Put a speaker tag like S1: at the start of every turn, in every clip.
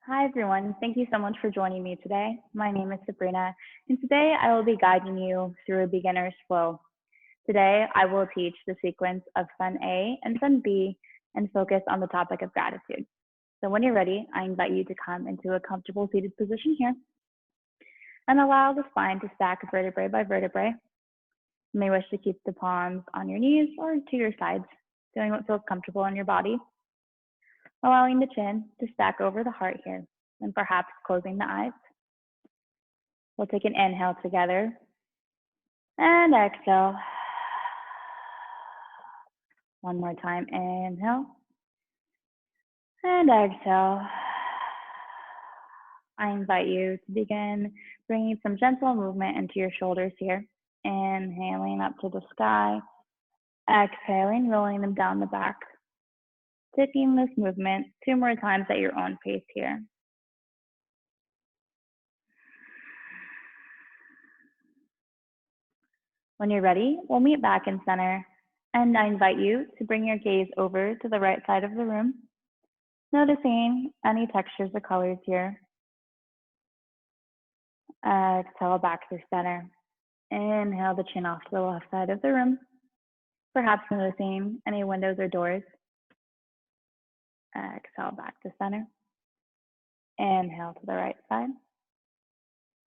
S1: Hi, everyone. Thank you so much for joining me today. My name is Sabrina, and today I will be guiding you through a beginner's flow. Today, I will teach the sequence of Sun A and Sun B and focus on the topic of gratitude. So when you're ready, I invite you to come into a comfortable seated position here and allow the spine to stack vertebrae by vertebrae. You may wish to keep the palms on your knees or to your sides, doing what feels comfortable in your body, allowing the chin to stack over the heart here, and perhaps closing the eyes. We'll take an inhale together and exhale. One more time, inhale and exhale. I invite you to begin bringing some gentle movement into your shoulders here. Inhaling up to the sky, exhaling, rolling them down the back. Taking this movement 2 more times at your own pace here. When you're ready, we'll meet back in center, and I invite you to bring your gaze over to the right side of the room, noticing any textures or colors here. Exhale back to center. Inhale the chin off to the left side of the room, perhaps noticing any windows or doors. Exhale back to center. Inhale to the right side.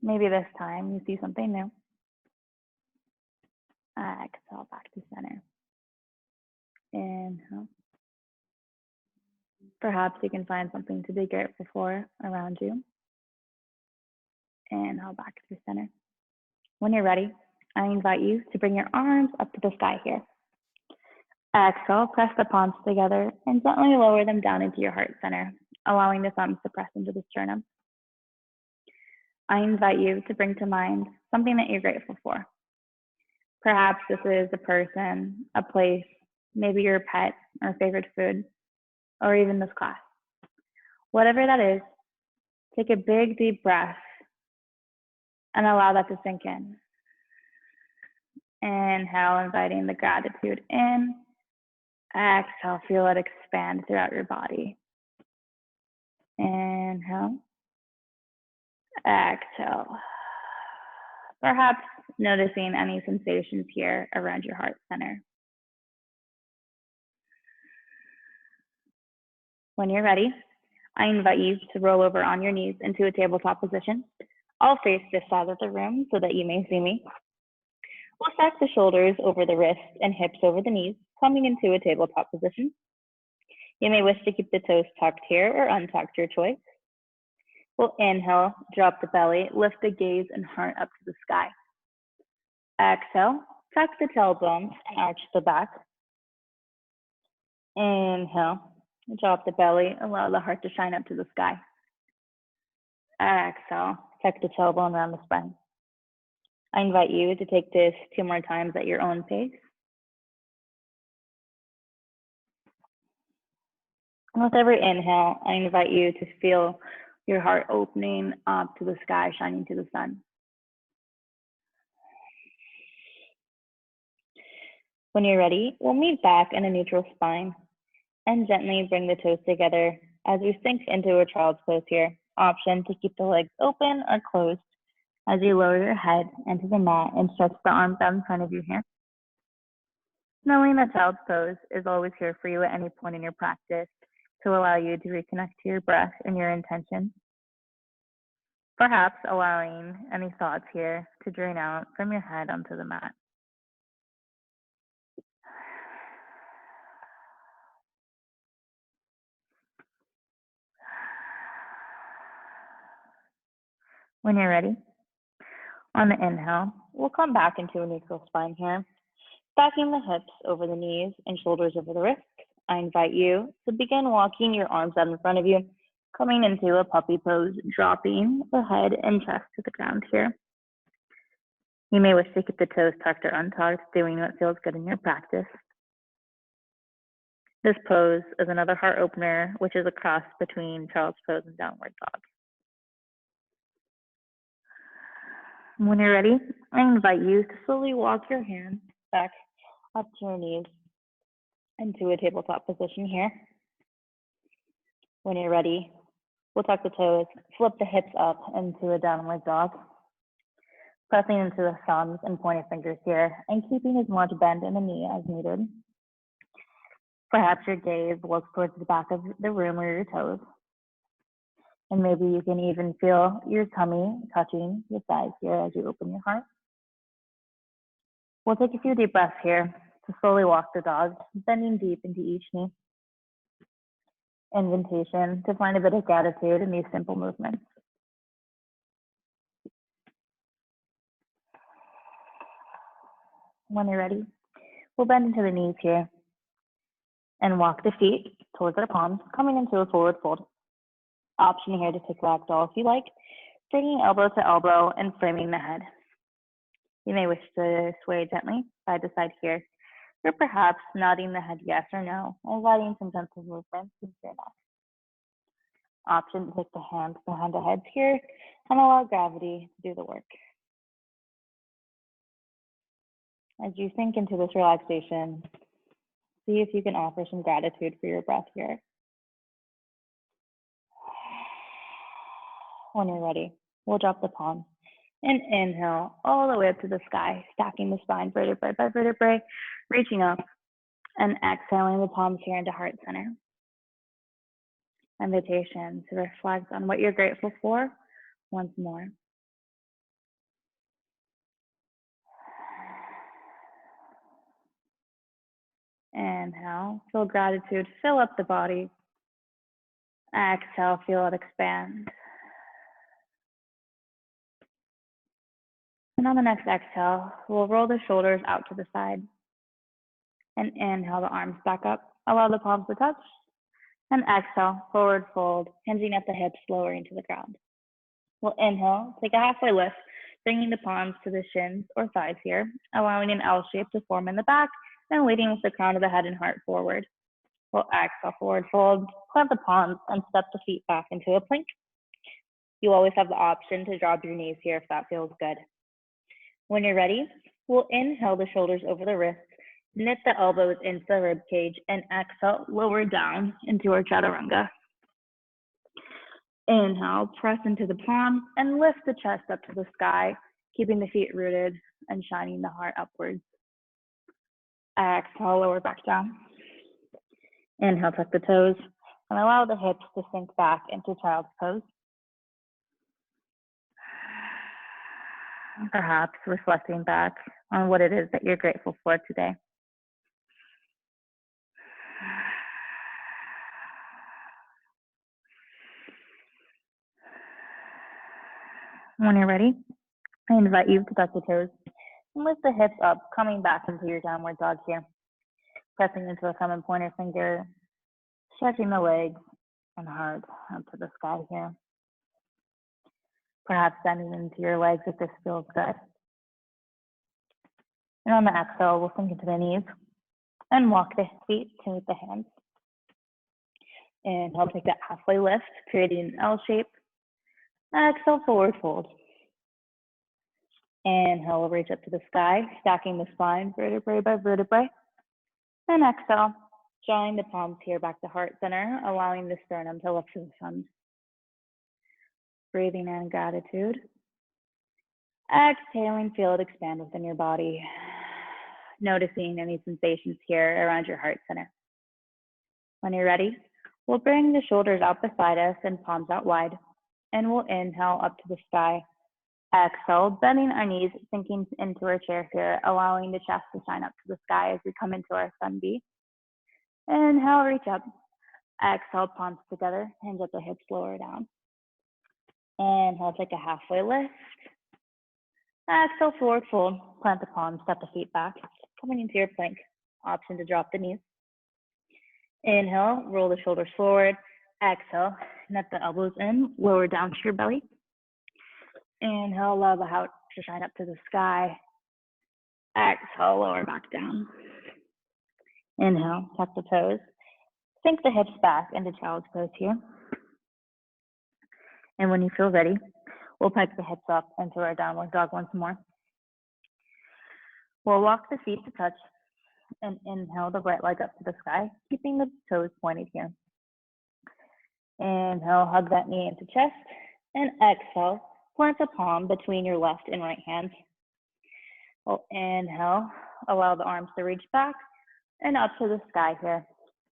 S1: Maybe this time you see something new. Exhale back to center. Inhale. Perhaps you can find something to be grateful for around you. Inhale back to center. When you're ready, I invite you to bring your arms up to the sky here. Exhale, press the palms together and gently lower them down into your heart center, allowing the thumbs to press into the sternum. I invite you to bring to mind something that you're grateful for. Perhaps this is a person, a place, maybe your pet or favorite food, or even this class. Whatever that is, take a big, deep breath and allow that to sink in. Inhale, inviting the gratitude in. Exhale, feel it expand throughout your body. Inhale. Exhale. Perhaps noticing any sensations here around your heart center. When you're ready, I invite you to roll over on your knees into a tabletop position. I'll face this side of the room so that you may see me. We'll stack the shoulders over the wrists and hips over the knees, coming into a tabletop position. You may wish to keep the toes tucked here or untucked, your choice. We'll inhale, drop the belly, lift the gaze and heart up to the sky. Exhale, tuck the tailbone and arch the back. Inhale, drop the belly, allow the heart to shine up to the sky. Exhale, tuck the tailbone around the spine. I invite you to take this 2 more times at your own pace. And with every inhale, I invite you to feel your heart opening up to the sky, shining to the sun. When you're ready, we'll meet back in a neutral spine and gently bring the toes together as we sink into a child's pose here. Option to keep the legs open or closed as you lower your head into the mat and stretch the arms out in front of you here. Knowing that child's pose is always here for you at any point in your practice to allow you to reconnect to your breath and your intention. Perhaps allowing any thoughts here to drain out from your head onto the mat. When you're ready, on the inhale, we'll come back into a neutral spine here, stacking the hips over the knees and shoulders over the wrists. I invite you to begin walking your arms out in front of you, coming into a puppy pose, dropping the head and chest to the ground here. You may wish to keep the toes tucked or untucked, doing what feels good in your practice. This pose is another heart opener, which is a cross between child's pose and downward dog. When you're ready, I invite you to slowly walk your hands back up to your knees into a tabletop position here. When you're ready, We'll tuck the toes, flip the hips up into a downward dog, pressing into the thumbs and pointer fingers here, and keeping as much bend in the knee as needed. Perhaps your gaze looks towards the back of the room or your toes. And maybe you can even feel your tummy touching your thighs here as you open your heart. We'll take a few deep breaths here to slowly walk the dog, bending deep into each knee. Invitation to find a bit of gratitude in these simple movements. When you're ready, we'll bend into the knees here and walk the feet towards our palms, coming into a forward fold. Option here to take ragdoll if you like, bringing elbow to elbow and framing the head. You may wish to sway gently side to side here, or perhaps nodding the head yes or no, inviting some gentle movements into your neck. Option to take the hands behind the heads here and allow gravity to do the work. As you sink into this relaxation, see if you can offer some gratitude for your breath here. When you're ready, we'll drop the palms and inhale all the way up to the sky, stacking the spine vertebrae by vertebrae, reaching up and exhaling the palms here into heart center. Invitation to reflect on what you're grateful for once more. Inhale, feel gratitude fill up the body. Exhale, feel it expand. And on the next exhale, we'll roll the shoulders out to the side. And inhale the arms back up. Allow the palms to touch. And exhale, forward fold, hinging at the hips, lowering to the ground. We'll inhale, take a halfway lift, bringing the palms to the shins or thighs here, allowing an L shape to form in the back, and leading with the crown of the head and heart forward. We'll exhale, forward fold, plant the palms, and step the feet back into a plank. You always have the option to drop your knees here if that feels good. When you're ready, we'll inhale the shoulders over the wrists, knit the elbows into the rib cage, and exhale, lower down into our chaturanga. Inhale, press into the palms and lift the chest up to the sky, keeping the feet rooted and shining the heart upwards. Exhale, lower back down. Inhale, tuck the toes and allow the hips to sink back into child's pose. Perhaps reflecting back on what it is that you're grateful for today. When you're ready, I invite you to tuck the toes and lift the hips up, coming back into your downward dog here. Pressing into a thumb and pointer finger, stretching the legs and heart up to the sky here. Perhaps bending into your legs if this feels good. And on the exhale, we'll sink into the knees and walk the feet to meet the hands. Inhale, take that halfway lift, creating an L shape. Exhale, forward fold. Inhale, reach up to the sky, stacking the spine vertebrae by vertebrae. And exhale, drawing the palms here back to heart center, allowing the sternum to lift to the sun. Breathing in gratitude. Exhaling, feel it expand within your body. Noticing any sensations here around your heart center. When you're ready, we'll bring the shoulders out beside us and palms out wide. And we'll inhale up to the sky. Exhale, bending our knees, sinking into our chair here, allowing the chest to shine up to the sky as we come into our sun B. Inhale, reach up. Exhale, palms together, hands at the hips, lower down. Inhale, take a halfway lift. Exhale, forward fold, plant the palms, step the feet back, coming into your plank. Option to drop the knees. Inhale, roll the shoulders forward. Exhale, net the elbows in, lower down to your belly. Inhale, allow the heart to shine up to the sky. Exhale, lower back down. Inhale, tuck the toes. Sink the hips back into child's pose here. And when you feel ready, we'll pike the hips up into our downward dog once more. We'll walk the feet to touch and inhale the right leg up to the sky, keeping the toes pointed here. Inhale, hug that knee into chest. And exhale, plant a palm between your left and right hands. We'll inhale, allow the arms to reach back and up to the sky here,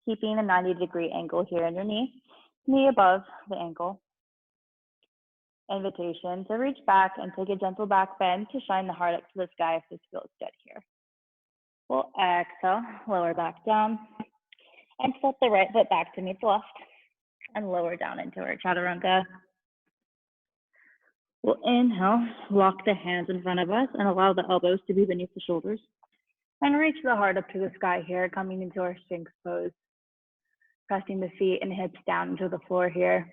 S1: keeping a 90-degree angle here in your knee above the ankle. Invitation to reach back and take a gentle back bend to shine the heart up to the sky if this feels good here. We'll exhale, lower back down, and step the right foot back to meet the left, and lower down into our chaturanga. We'll inhale, lock the hands in front of us and allow the elbows to be beneath the shoulders. And reach the heart up to the sky here, coming into our Sphinx pose. Pressing the feet and hips down into the floor here.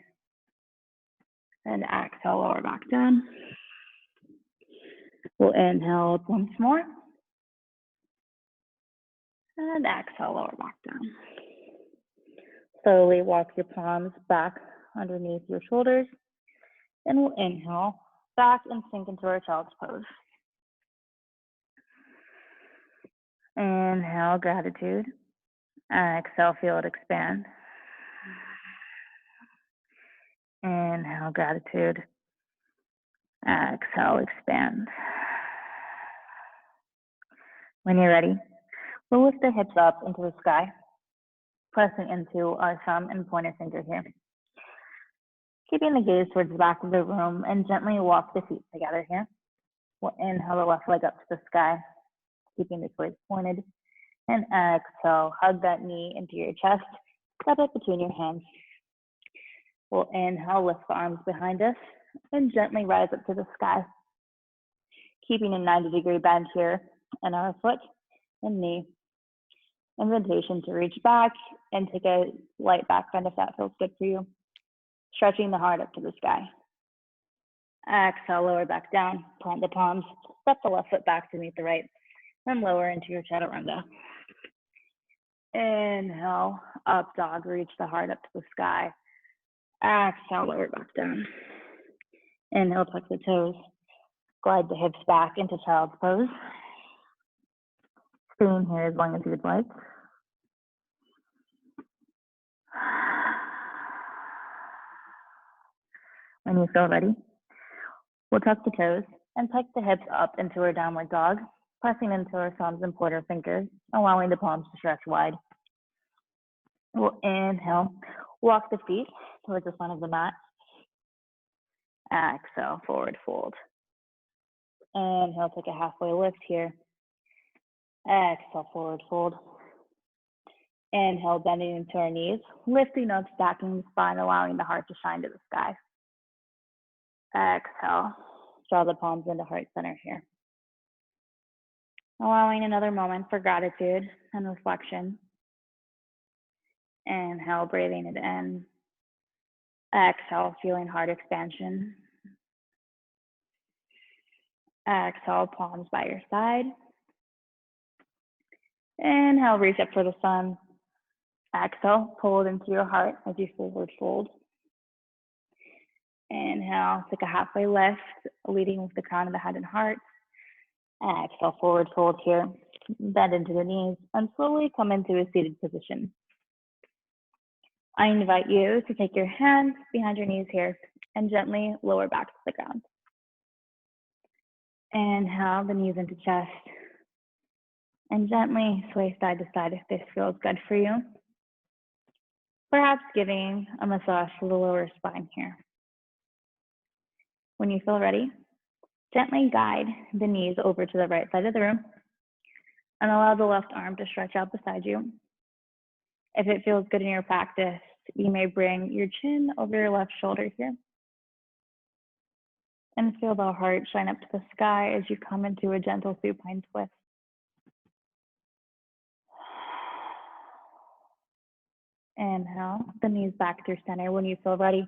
S1: And exhale, lower back down. We'll inhale up once more. And exhale, lower back down. Slowly walk your palms back underneath your shoulders. And we'll inhale back and sink into our child's pose. Inhale, gratitude. Exhale, feel it expand. Inhale, gratitude. Exhale, expand. When you're ready, we'll lift the hips up into the sky, pressing into our thumb and pointer finger here. Keeping the gaze towards the back of the room and gently walk the feet together here. We'll inhale the left leg up to the sky, keeping the toes pointed. And exhale, hug that knee into your chest, step it between your hands. We'll inhale, lift the arms behind us, and gently rise up to the sky. Keeping a 90-degree bend here in our foot and knee. Invitation to reach back and take a light back bend if that feels good for you. Stretching the heart up to the sky. Exhale, lower back down, plant the palms, step the left foot back to meet the right, then lower into your chaturanga. Inhale, up dog, reach the heart up to the sky. Exhale, lower back down. Inhale, tuck the toes. Glide the hips back into child's pose. Staying here as long as you'd like. When you feel ready, we'll tuck the toes and tuck the hips up into our downward dog, pressing into our thumbs and pointer fingers, allowing the palms to stretch wide. We'll inhale, walk the feet towards the front of the mat. Exhale, forward fold. Inhale, take a halfway lift here. Exhale, forward fold. Inhale, bending into our knees, lifting up, stacking the spine, allowing the heart to shine to the sky. Exhale, draw the palms into heart center here. Allowing another moment for gratitude and reflection. Inhale, breathing it in. Exhale, feeling heart expansion. Exhale, palms by your side. Inhale, reach up for the sun. Exhale, pull it into your heart as you forward fold. Inhale, take a halfway lift, leading with the crown of the head and heart. Exhale, forward fold here. Bend into the knees and slowly come into a seated position. I invite you to take your hands behind your knees here and gently lower back to the ground. Inhale, the knees into chest. And gently sway side to side if this feels good for you. Perhaps giving a massage to the lower spine here. When you feel ready, gently guide the knees over to the right side of the room and allow the left arm to stretch out beside you. If it feels good in your practice, you may bring your chin over your left shoulder here and feel the heart shine up to the sky as you come into a gentle supine twist. Inhale, the knees back through center when you feel ready.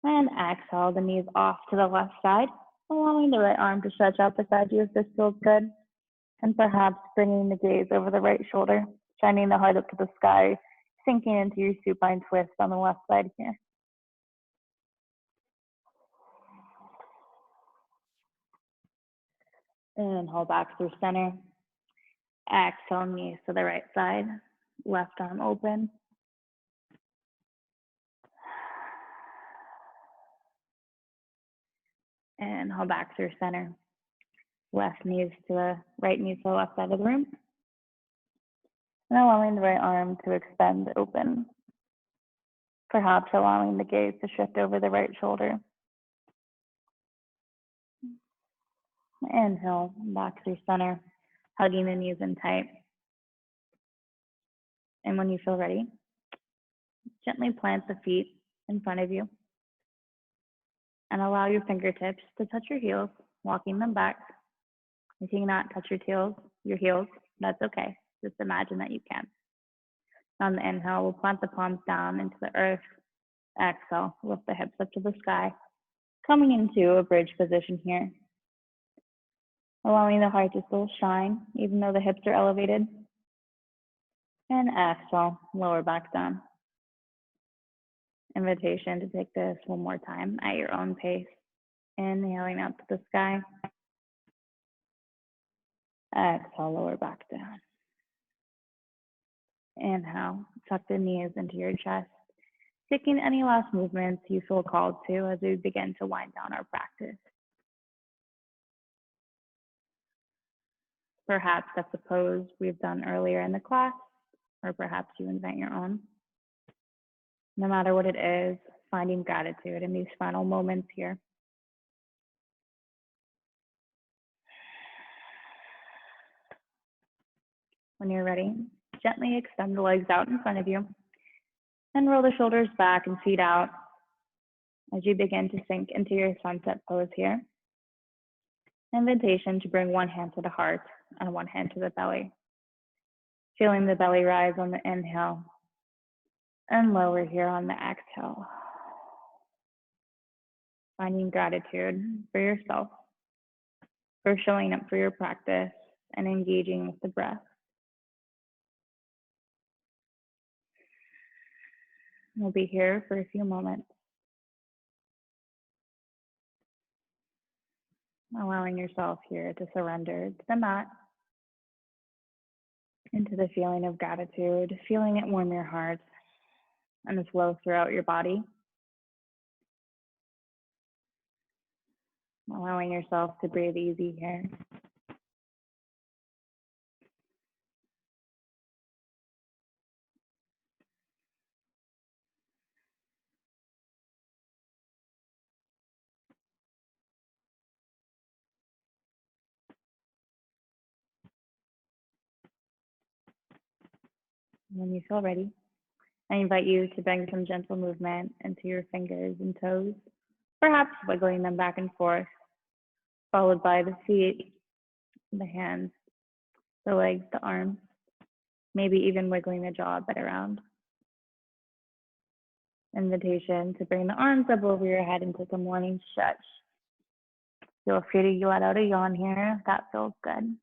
S1: And exhale, the knees off to the left side, allowing the right arm to stretch out beside you if this feels good. And perhaps bringing the gaze over the right shoulder, shining the heart up to the sky, sinking into your supine twist on the left side here. Inhale back through center. Exhale, knees to the right side, left arm open. Inhale back through center. Left knees to the right knees to the left side of the room. And allowing the right arm to extend open. Perhaps allowing the gaze to shift over the right shoulder. Inhale back through center, hugging the knees in tight. And when you feel ready, gently plant the feet in front of you. And allow your fingertips to touch your heels, walking them back. If you cannot touch your heels, that's okay. Just imagine that you can. On the inhale, we'll plant the palms down into the earth. Exhale, lift the hips up to the sky, coming into a bridge position here. Allowing the heart to still shine, even though the hips are elevated. And exhale, lower back down. Invitation to take this one more time at your own pace. Inhaling up to the sky. Exhale, lower back down. Inhale, tuck the knees into your chest. Taking any last movements you feel called to as we begin to wind down our practice. Perhaps that's a pose we've done earlier in the class, or perhaps you invent your own. No matter what it is, finding gratitude in these final moments here. When you're ready, gently extend the legs out in front of you and roll the shoulders back and feet out as you begin to sink into your sunset pose here. Invitation to bring one hand to the heart and one hand to the belly. Feeling the belly rise on the inhale and lower here on the exhale. Finding gratitude for yourself, for showing up for your practice and engaging with the breath. We'll be here for a few moments. Allowing yourself here to surrender to the mat, into the feeling of gratitude, feeling it warm your heart and flow throughout your body. Allowing yourself to breathe easy here. When you feel ready, I invite you to bring some gentle movement into your fingers and toes, perhaps wiggling them back and forth, followed by the feet, the hands, the legs, the arms, maybe even wiggling the jaw a bit around. Invitation to bring the arms up over your head and take a morning stretch. Feel free to let out a yawn here if that feels good.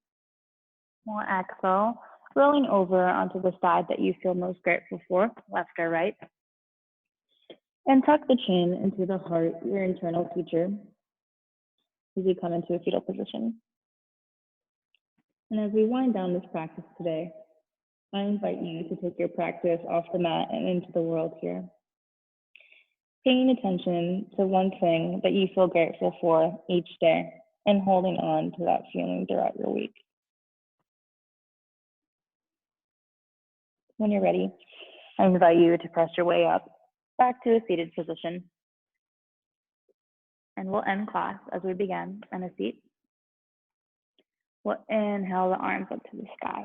S1: We'll exhale, rolling over onto the side that you feel most grateful for, left or right. And tuck the chin into the heart, your internal teacher, as you come into a fetal position. And as we wind down this practice today, I invite you to take your practice off the mat and into the world here. Paying attention to one thing that you feel grateful for each day and holding on to that feeling throughout your week. When you're ready, I invite you to press your way up, back to a seated position. And we'll end class as we begin in a seat. We'll inhale the arms up to the sky.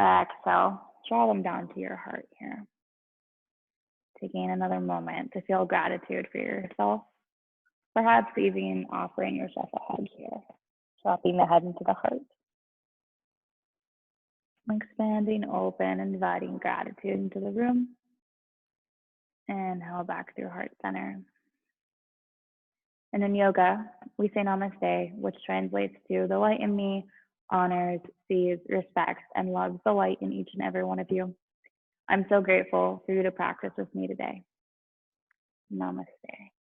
S1: Exhale, draw them down to your heart here. Taking another moment to feel gratitude for yourself, perhaps even offering yourself a hug here, dropping the head into the heart. Expanding open, inviting gratitude into the room. Inhale back through heart center. And in yoga, we say namaste, which translates to the light in me honors, sees, respects, and loves the light in each and every one of you. I'm so grateful for you to practice with me today. Namaste.